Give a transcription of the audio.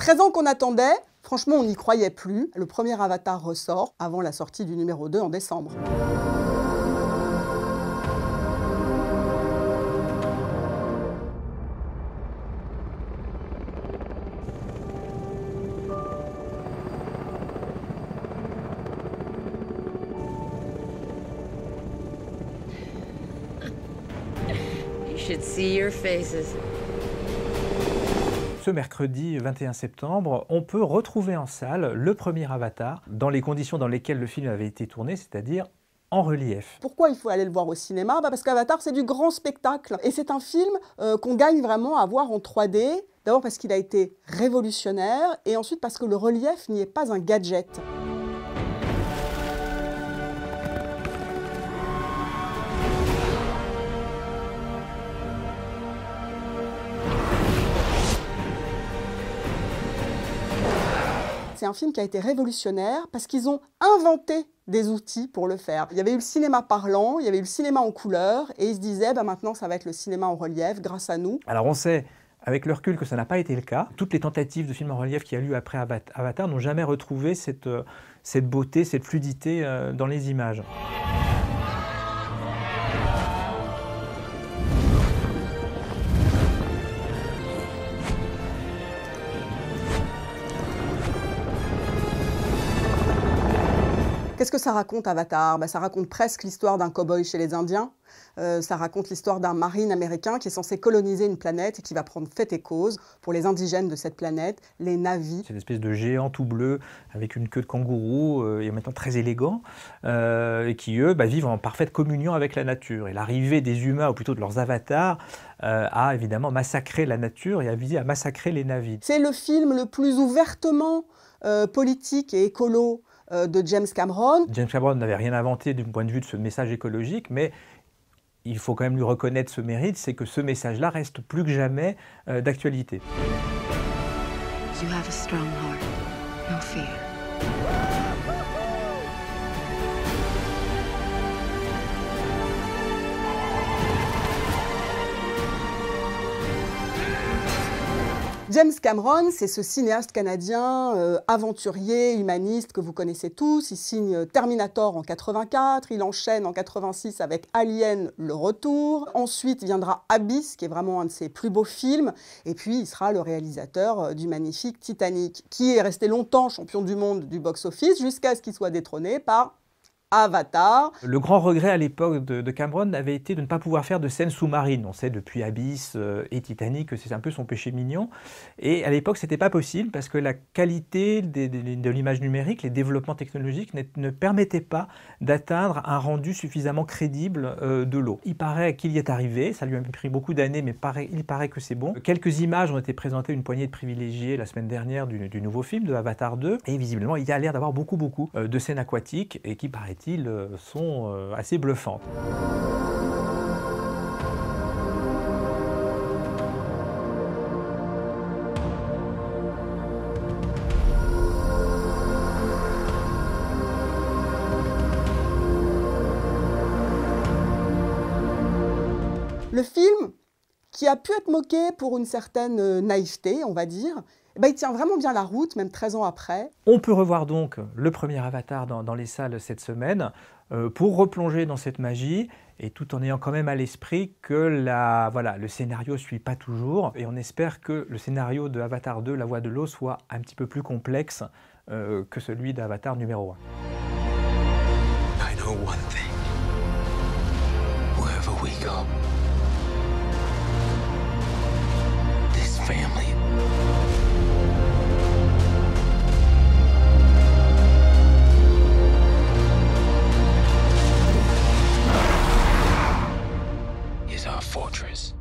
13 ans qu'on attendait, franchement, on n'y croyait plus. Le premier Avatar ressort avant la sortie du numéro 2 en décembre. You should see your faces. Ce mercredi 21 septembre, on peut retrouver en salle le premier Avatar dans les conditions dans lesquelles le film avait été tourné, c'est-à-dire en relief. Pourquoi il faut aller le voir au cinéma? Parce qu'Avatar, c'est du grand spectacle. Et c'est un film qu'on gagne vraiment à voir en 3D. D'abord parce qu'il a été révolutionnaire, et ensuite parce que le relief n'y est pas un gadget. C'est un film qui a été révolutionnaire parce qu'ils ont inventé des outils pour le faire. Il y avait eu le cinéma parlant, il y avait eu le cinéma en couleur, et ils se disaient maintenant ça va être le cinéma en relief grâce à nous. Alors on sait avec le recul que ça n'a pas été le cas. Toutes les tentatives de film en relief qui a eu après Avatar n'ont jamais retrouvé cette beauté, cette fluidité dans les images. Qu'est-ce que ça raconte, Avatar? Ça raconte presque l'histoire d'un cow-boy chez les Indiens. Ça raconte l'histoire d'un marine américain qui est censé coloniser une planète et qui va prendre fait et cause pour les indigènes de cette planète, les Na'vi. C'est une espèce de géant tout bleu avec une queue de kangourou et en même temps très élégant, et qui, eux, vivent en parfaite communion avec la nature. Et l'arrivée des humains, ou plutôt de leurs avatars, a évidemment massacré la nature et a visé à massacrer les Na'vi. C'est le film le plus ouvertement politique et écolo de James Cameron. James Cameron n'avait rien inventé du point de vue de ce message écologique, mais il faut quand même lui reconnaître ce mérite, c'est que ce message-là reste plus que jamais d'actualité. You have a strong heart, no fear. James Cameron, c'est ce cinéaste canadien aventurier, humaniste que vous connaissez tous. Il signe Terminator en 84, il enchaîne en 86 avec Alien, le retour. Ensuite viendra Abyss, qui est vraiment un de ses plus beaux films. Et puis il sera le réalisateur du magnifique Titanic, qui est resté longtemps champion du monde du box-office jusqu'à ce qu'il soit détrôné par Avatar. Le grand regret à l'époque de Cameron avait été de ne pas pouvoir faire de scènes sous-marines. On sait depuis Abyss et Titanic que c'est un peu son péché mignon. Et à l'époque, c'était pas possible parce que la qualité de l'image numérique, les développements technologiques ne permettaient pas d'atteindre un rendu suffisamment crédible de l'eau. Il paraît qu'il y est arrivé, ça lui a pris beaucoup d'années, mais il paraît que c'est bon. Quelques images ont été présentées à une poignée de privilégiés la semaine dernière du nouveau film de Avatar 2. Et visiblement, il y a l'air d'avoir beaucoup de scènes aquatiques et qui, paraît-il, sont assez bluffantes. Le film, qui a pu être moqué pour une certaine naïveté, on va dire, il tient vraiment bien la route, même 13 ans après. On peut revoir donc le premier Avatar dans les salles cette semaine pour replonger dans cette magie, et tout en ayant quand même à l'esprit que le scénario ne suit pas toujours, et on espère que le scénario de Avatar 2, La Voix de l'eau, soit un petit peu plus complexe que celui d'Avatar numéro 1. I know one thing. Wherever we go, this family is our fortress.